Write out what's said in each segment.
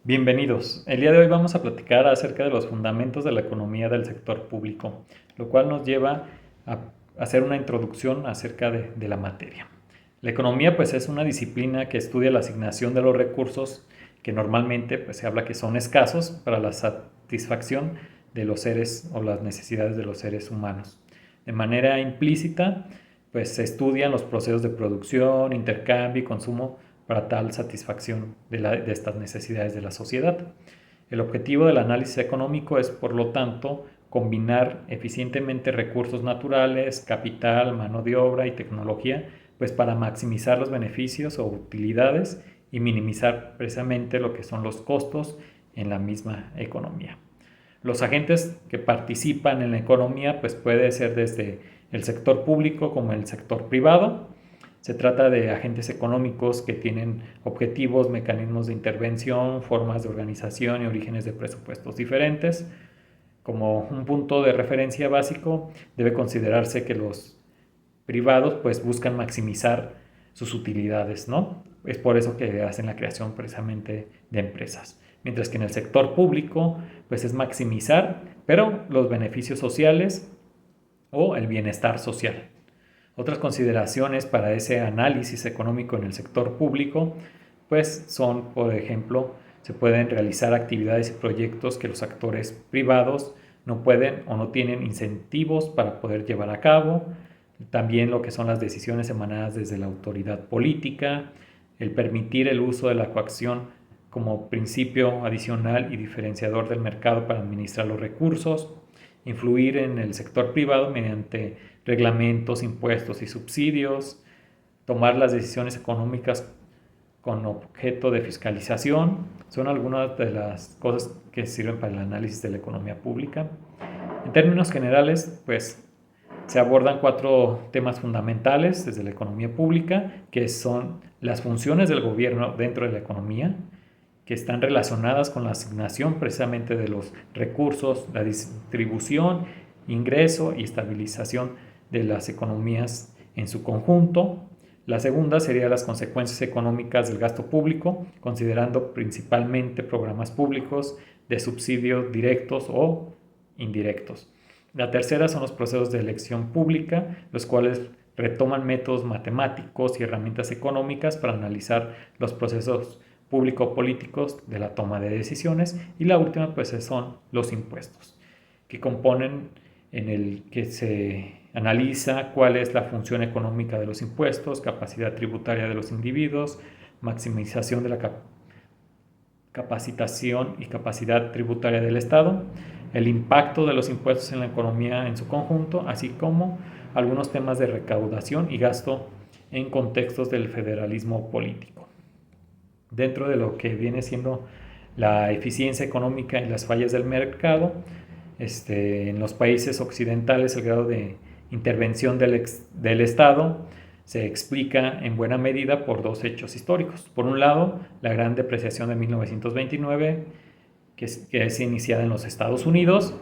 Bienvenidos. El día de hoy vamos a platicar acerca de los fundamentos de la economía del sector público, lo cual nos lleva a hacer una introducción acerca de la materia. La economía pues es una disciplina que estudia la asignación de los recursos que normalmente pues, se habla que son escasos para la satisfacción de los seres o las necesidades de los seres humanos. De manera implícita pues se estudian los procesos de producción, intercambio y consumo para tal satisfacción de estas necesidades de la sociedad. El objetivo del análisis económico es, por lo tanto, combinar eficientemente recursos naturales, capital, mano de obra y tecnología, pues para maximizar los beneficios o utilidades y minimizar precisamente lo que son los costos en la misma economía. Los agentes que participan en la economía pues puede ser desde el sector público como el sector privado. Se trata de agentes económicos que tienen objetivos, mecanismos de intervención, formas de organización y orígenes de presupuestos diferentes. Como un punto de referencia básico, debe considerarse que los privados pues buscan maximizar sus utilidades, ¿no? Es por eso que hacen la creación precisamente de empresas. Mientras que en el sector público pues es maximizar, pero los beneficios sociales o el bienestar social. Otras consideraciones para ese análisis económico en el sector público pues son, por ejemplo, se pueden realizar actividades y proyectos que los actores privados no pueden o no tienen incentivos para poder llevar a cabo. También lo que son las decisiones emanadas desde la autoridad política, el permitir el uso de la coacción como principio adicional y diferenciador del mercado para administrar los recursos, influir en el sector privado mediante reglamentos, impuestos y subsidios, tomar las decisiones económicas con objeto de fiscalización, son algunas de las cosas que sirven para el análisis de la economía pública. En términos generales, pues se abordan 4 temas fundamentales desde la economía pública, que son las funciones del gobierno dentro de la economía, que están relacionadas con la asignación precisamente de los recursos, la distribución, ingreso y estabilización de las economías en su conjunto. La segunda sería las consecuencias económicas del gasto público, considerando principalmente programas públicos de subsidios directos o indirectos. La tercera son los procesos de elección pública, los cuales retoman métodos matemáticos y herramientas económicas para analizar los procesos público-políticos de la toma de decisiones. Y la última pues son los impuestos, que componen en el que se analiza cuál es la función económica de los impuestos, capacidad tributaria de los individuos, maximización de la capacitación y capacidad tributaria del Estado, el impacto de los impuestos en la economía en su conjunto, así como algunos temas de recaudación y gasto en contextos del federalismo político. Dentro de lo que viene siendo la eficiencia económica y las fallas del mercado, en los países occidentales el grado de intervención del Estado se explica en buena medida por 2 hechos históricos. Por un lado, la gran depreciación de 1929, que es iniciada en los Estados Unidos,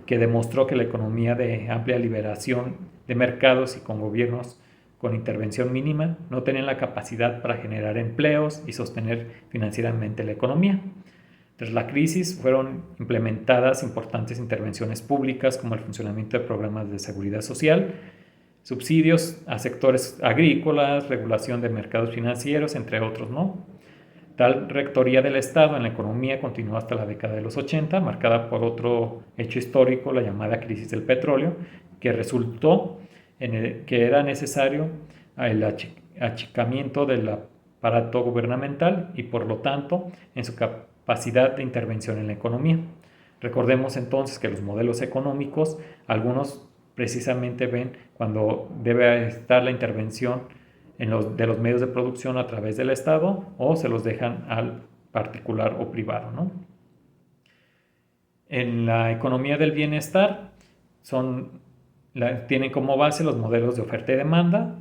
que demostró que la economía de amplia liberación de mercados y con gobiernos con intervención mínima no tenían la capacidad para generar empleos y sostener financieramente la economía. Tras la crisis fueron implementadas importantes intervenciones públicas como el funcionamiento de programas de seguridad social, subsidios a sectores agrícolas, regulación de mercados financieros, entre otros, ¿no? Tal rectoría del Estado en la economía continuó hasta la década de los 80, marcada por otro hecho histórico, la llamada crisis del petróleo, que resultó en que era necesario el achicamiento del aparato gubernamental y por lo tanto en su capacidad de intervención en la economía. Recordemos entonces que los modelos económicos, algunos precisamente ven cuando debe estar la intervención de los medios de producción a través del Estado o se los dejan al particular o privado, ¿no? En la economía del bienestar tienen como base los modelos de oferta y demanda,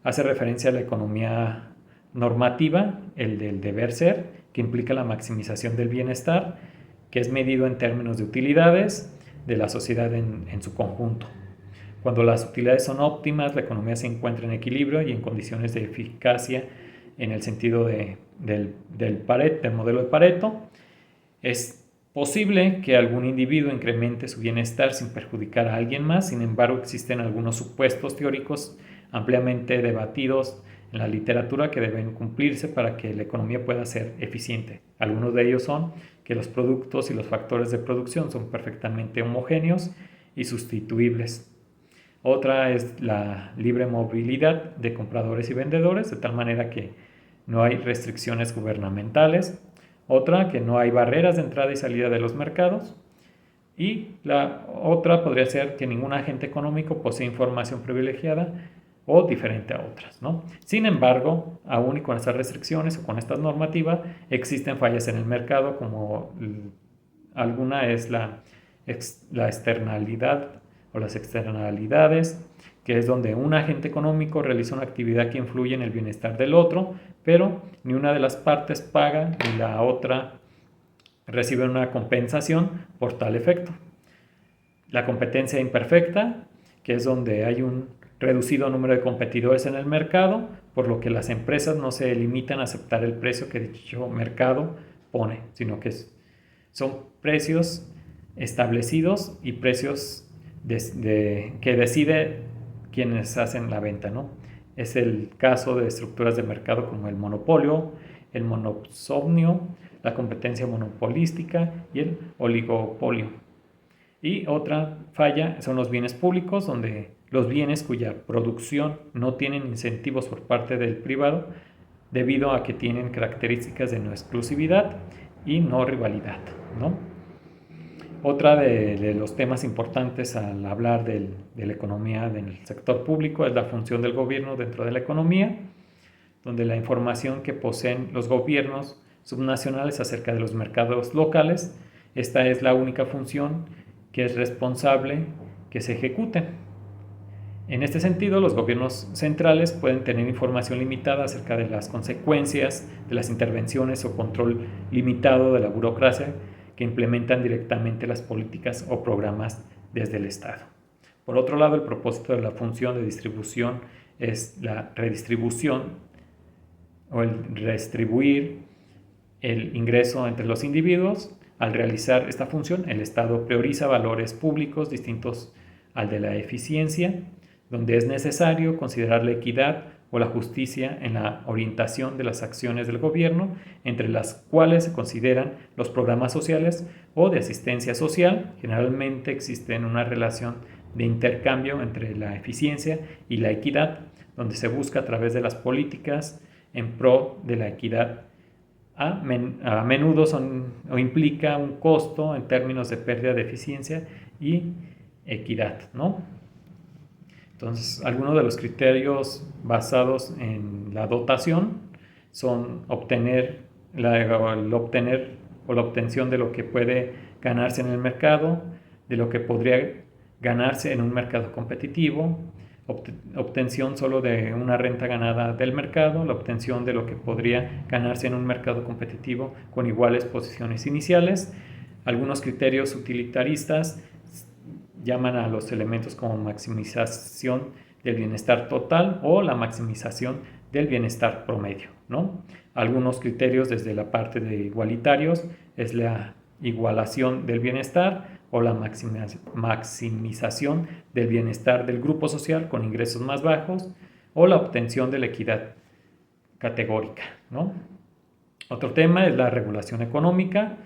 hace referencia a la economía normativa, el del deber ser, que implica la maximización del bienestar, que es medido en términos de utilidades de la sociedad en su conjunto. Cuando las utilidades son óptimas, la economía se encuentra en equilibrio y en condiciones de eficacia en el sentido del modelo de Pareto. Es posible que algún individuo incremente su bienestar sin perjudicar a alguien más, sin embargo existen algunos supuestos teóricos ampliamente debatidos en la literatura que deben cumplirse para que la economía pueda ser eficiente. Algunos de ellos son que los productos y los factores de producción son perfectamente homogéneos y sustituibles. Otra es la libre movilidad de compradores y vendedores, de tal manera que no hay restricciones gubernamentales. Otra, que no hay barreras de entrada y salida de los mercados. Y la otra podría ser que ningún agente económico posee información privilegiada o diferente a otras, ¿no? Sin embargo, aún y con estas restricciones o con esta normativa, existen fallas en el mercado, como alguna es la externalidad o las externalidades, que es donde un agente económico realiza una actividad que influye en el bienestar del otro, pero ni una de las partes paga ni la otra recibe una compensación por tal efecto. La competencia imperfecta, que es donde hay un reducido número de competidores en el mercado, por lo que las empresas no se limitan a aceptar el precio que dicho mercado pone, sino que son precios establecidos y precios que decide quienes hacen la venta, ¿no? Es el caso de estructuras de mercado como el monopolio, el monosomnio, la competencia monopolística y el oligopolio. Y otra falla son los bienes públicos, donde los bienes cuya producción no tienen incentivos por parte del privado debido a que tienen características de no exclusividad y no rivalidad, ¿no? Otra de los temas importantes al hablar de la economía del sector público es la función del gobierno dentro de la economía, donde la información que poseen los gobiernos subnacionales acerca de los mercados locales, esta es la única función que es responsable que se ejecute. En este sentido, los gobiernos centrales pueden tener información limitada acerca de las consecuencias de las intervenciones o control limitado de la burocracia que implementan directamente las políticas o programas desde el Estado. Por otro lado, el propósito de la función de distribución es la redistribución o el redistribuir el ingreso entre los individuos. Al realizar esta función, el Estado prioriza valores públicos distintos al de la eficiencia, donde es necesario considerar la equidad o la justicia en la orientación de las acciones del gobierno, entre las cuales se consideran los programas sociales o de asistencia social. Generalmente existe una relación de intercambio entre la eficiencia y la equidad, donde se busca a través de las políticas en pro de la equidad. A menudo implica un costo en términos de pérdida de eficiencia y equidad, ¿no? Entonces, algunos de los criterios basados en la dotación son la obtención de lo que puede ganarse en el mercado, de lo que podría ganarse en un mercado competitivo, obtención solo de una renta ganada del mercado, la obtención de lo que podría ganarse en un mercado competitivo con iguales posiciones iniciales. Algunos criterios utilitaristas llaman a los elementos como maximización del bienestar total o la maximización del bienestar promedio, ¿no? Algunos criterios desde la parte de igualitarios es la igualación del bienestar o la maximización del bienestar del grupo social con ingresos más bajos o la obtención de la equidad categórica, ¿no? Otro tema es la regulación económica,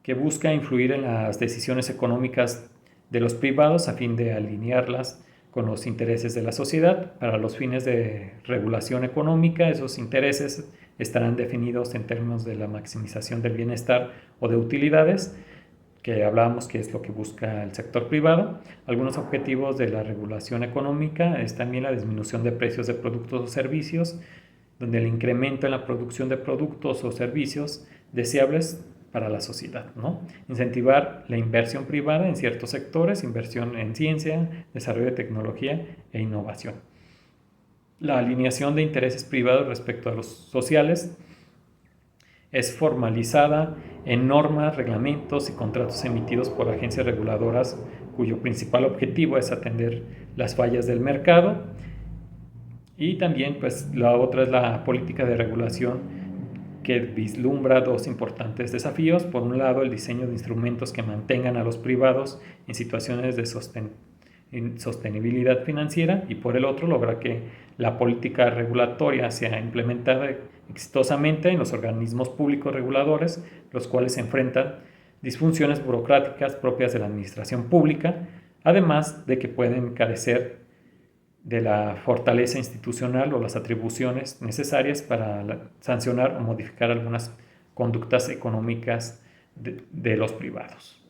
que busca influir en las decisiones económicas de los privados a fin de alinearlas con los intereses de la sociedad. Para los fines de regulación económica, esos intereses estarán definidos en términos de la maximización del bienestar o de utilidades, que hablábamos que es lo que busca el sector privado. Algunos objetivos de la regulación económica es también la disminución de precios de productos o servicios, donde el incremento en la producción de productos o servicios deseables para la sociedad, ¿no? Incentivar la inversión privada en ciertos sectores, inversión en ciencia, desarrollo de tecnología e innovación. La alineación de intereses privados respecto a los sociales es formalizada en normas, reglamentos y contratos emitidos por agencias reguladoras cuyo principal objetivo es atender las fallas del mercado. Y también, pues, la otra es la política de regulación que vislumbra dos importantes desafíos. Por un lado, el diseño de instrumentos que mantengan a los privados en situaciones de sostenibilidad financiera, y por el otro, logra que la política regulatoria sea implementada exitosamente en los organismos públicos reguladores, los cuales enfrentan disfunciones burocráticas propias de la administración pública, además de que pueden carecer de la fortaleza institucional o las atribuciones necesarias para sancionar o modificar algunas conductas económicas de los privados.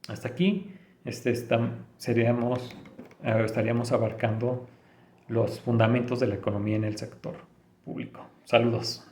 Hasta aquí estaríamos abarcando los fundamentos de la economía en el sector público. Saludos.